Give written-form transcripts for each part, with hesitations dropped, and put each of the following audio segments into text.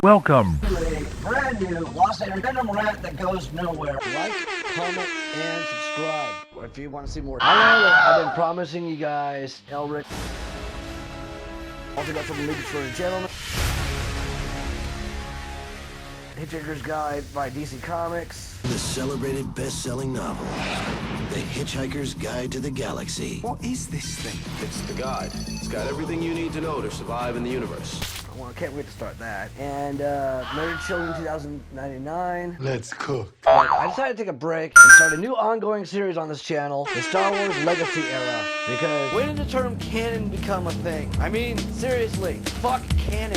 Welcome. Brand new Los Angeles Venom Rat that goes nowhere. Like, comment, and subscribe if you want to see more. I know that I've been promising you guys Elric. Also got some leaks for a gentleman. Hitchhiker's Guide by DC Comics. The celebrated best-selling novel, The Hitchhiker's Guide to the Galaxy. What is this thing? It's the guide. It's got everything you need to know to survive in the universe. Well, I can't wait to start that. And Murdered Children 2099. Let's cook. But I decided to take a break and start a new ongoing series on this channel, the Star Wars Legacy Era. Because when did the term canon become a thing? I mean, seriously, fuck canon.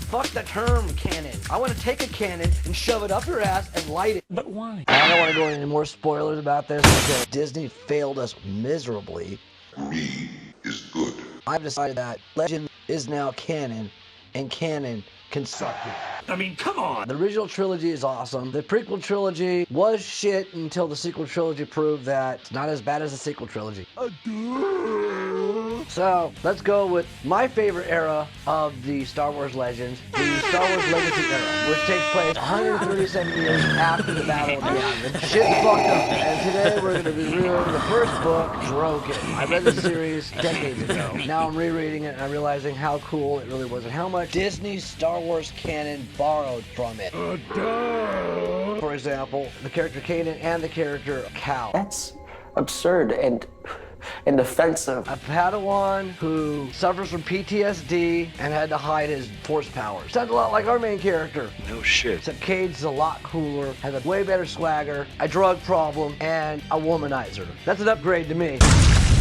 Fuck the term canon. I want to take a cannon and shove it up your ass and light it. But why? I don't want to go into any more spoilers about this because Disney failed us miserably. Greed is good. I've decided that Legend is now canon, and canon can suck it. I mean, come on! The original trilogy is awesome. The prequel trilogy was shit until the sequel trilogy proved that it's not as bad as the sequel trilogy. So, let's go with my favorite era of the Star Wars Legends, the Star Wars Legacy era, which takes place 137 years after the Battle of Yavin. Shit fucked up, and today we're going to be reviewing the first book, Broken. I read the series decades ago. Now I'm rereading it and I'm realizing how cool it really was and how much Disney's Star Wars canon borrowed from it. For example, the character Kanan and the character Cal. That's absurd and offensive. A Padawan who suffers from PTSD and had to hide his force powers. Sounds a lot like our main character. No shit. Except Cade's a lot cooler, has a way better swagger, a drug problem, and a womanizer. That's an upgrade to me.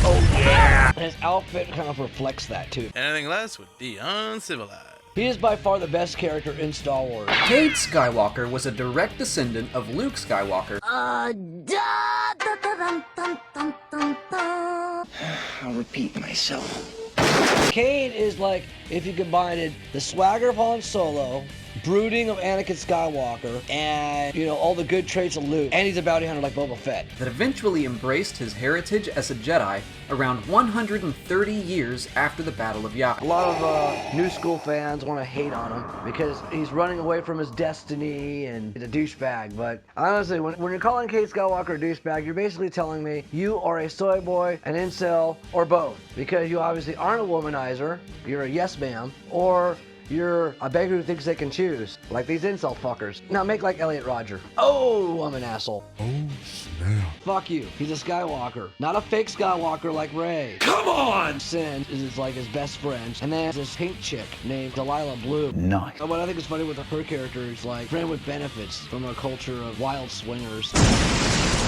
Oh yeah! And his outfit kind of reflects that too. Anything less would be uncivilized. He is by far the best character in Star Wars. Cade Skywalker was a direct descendant of Luke Skywalker. I'll repeat myself. Cade is like if you combined the swagger of Han Solo, brooding of Anakin Skywalker, and, you know, all the good traits of Luke. And he's a bounty hunter like Boba Fett. That eventually embraced his heritage as a Jedi around 130 years after the Battle of Yavin. A lot of new school fans want to hate on him because he's running away from his destiny and he's a douchebag. But honestly, when you're calling Cade Skywalker a douchebag, you're basically telling me you are a soy boy, an incel, or both. Because you obviously aren't a womanizer, you're a yes ma'am, or you're a beggar who thinks they can choose, like these incel fuckers. Now make like Elliot Rodger. Oh, I'm an asshole. Oh, snap. Fuck you. He's a Skywalker. Not a fake Skywalker like Rey. Come on! Sin is like his best friend. And then there's this pink chick named Deliah Blue. Nice. What I think is funny with her character is like friend with benefits from a culture of wild swingers.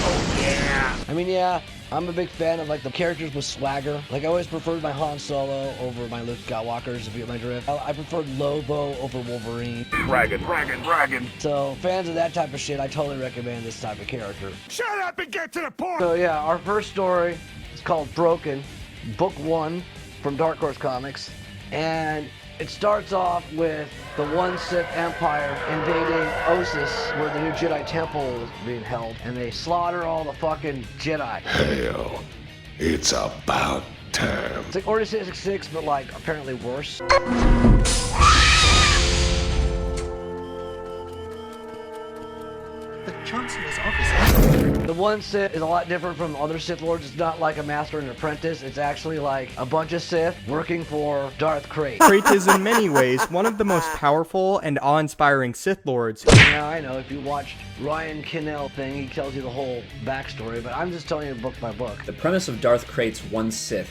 Oh, yeah! I mean, yeah, I'm a big fan of like the characters with swagger. Like I always preferred my Han Solo over my Luke Skywalkers, if you get my drift. I preferred Lobo over Wolverine. Bragging. So fans of that type of shit, I totally recommend this type of character. Shut up and get to the point! So yeah, our first story is called Broken, Book 1 from Dark Horse Comics. And it starts off with the One Sith Empire invading Ossus, where the new Jedi Temple is being held, and they slaughter all the fucking Jedi. Hell, it's about time. It's like Order 66, but like apparently worse. The Chancellor's office. The One Sith is a lot different from other Sith Lords. It's not like a master and apprentice. It's actually like a bunch of Sith working for Darth Krayt. Krayt is in many ways one of the most powerful and awe-inspiring Sith Lords. Yeah, I know. If you watched Ryan Kinnell thing, he tells you the whole backstory, but I'm just telling you book by book. The premise of Darth Krayt's One Sith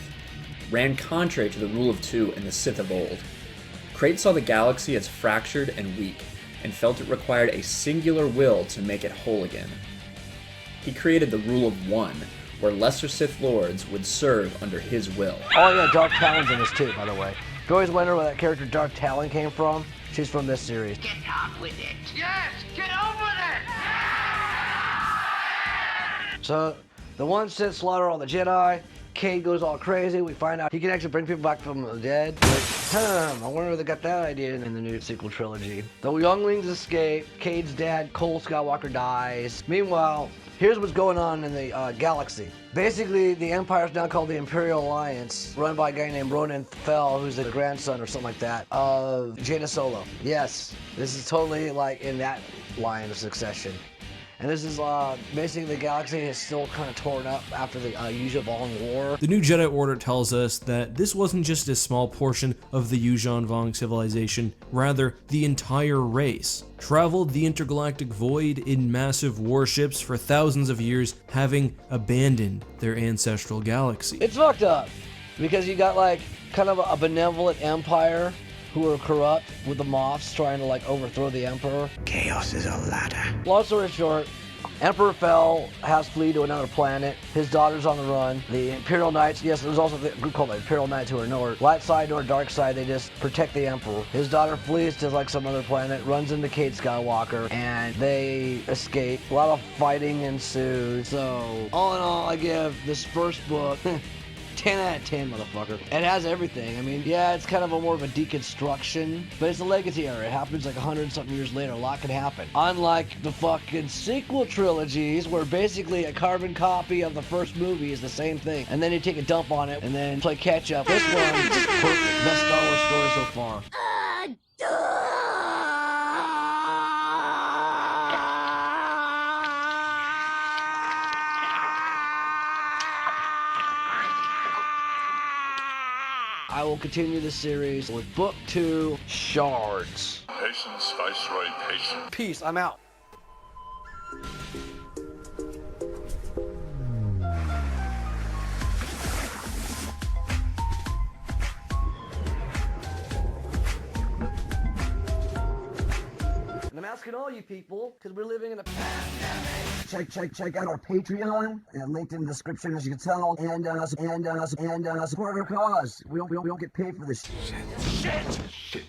ran contrary to the rule of two in the Sith of old. Krayt saw the galaxy as fractured and weak, and felt it required a singular will to make it whole again. He created the rule of one, where lesser Sith Lords would serve under his will. Oh yeah, Darth Talon's in this too, by the way. If you always wonder where that character Darth Talon came from, she's from this series. Get on with it. Yes, get on with it. So, the One Sith slaughter all the Jedi. Cade goes all crazy. We find out he can actually bring people back from the dead, which I wonder where they got that idea in the new sequel trilogy. The younglings escape. Cade's dad, Cole Skywalker, dies. Meanwhile, here's what's going on in the galaxy. Basically, the Empire is now called the Imperial Alliance, run by a guy named Roan Fel, who's the grandson or something like that of Jaina Solo. Yes, this is totally like in that line of succession. And this is basically the galaxy is still kind of torn up after the Yuuzhan War. The new Jedi Order tells us that this wasn't just a small portion of the Yuuzhan civilization, rather the entire race traveled the intergalactic void in massive warships for thousands of years, having abandoned their ancestral galaxy. It's fucked up because you got like kind of a benevolent empire who are corrupt with the Moths trying to like overthrow the Emperor. Chaos is a ladder. Long story short, Emperor Fel has flee to another planet. His daughter's on the run. The Imperial Knights, yes, there's also a group called the Imperial Knights who are nor light side nor dark side. They just protect the Emperor. His daughter flees to like some other planet, runs into Cade Skywalker, and they escape. A lot of fighting ensues. So, all in all, I give this first book 10 out of 10, motherfucker. It has everything. I mean, yeah, it's kind of more of a deconstruction, but it's a legacy era. It happens like 100-something years later. A lot can happen. Unlike the fucking sequel trilogies, where basically a carbon copy of the first movie is the same thing, and then you take a dump on it, and then play catch up. This one is just perfect. Best Star Wars story so far. I will continue the series with Book 2, Shards. Patience, Viceroy, patience. Peace, I'm out. And I'm asking all you people, because we're living in a pandemic. Check out our Patreon, linked in the description as you can tell, and support our cause. We don't get paid for this shit.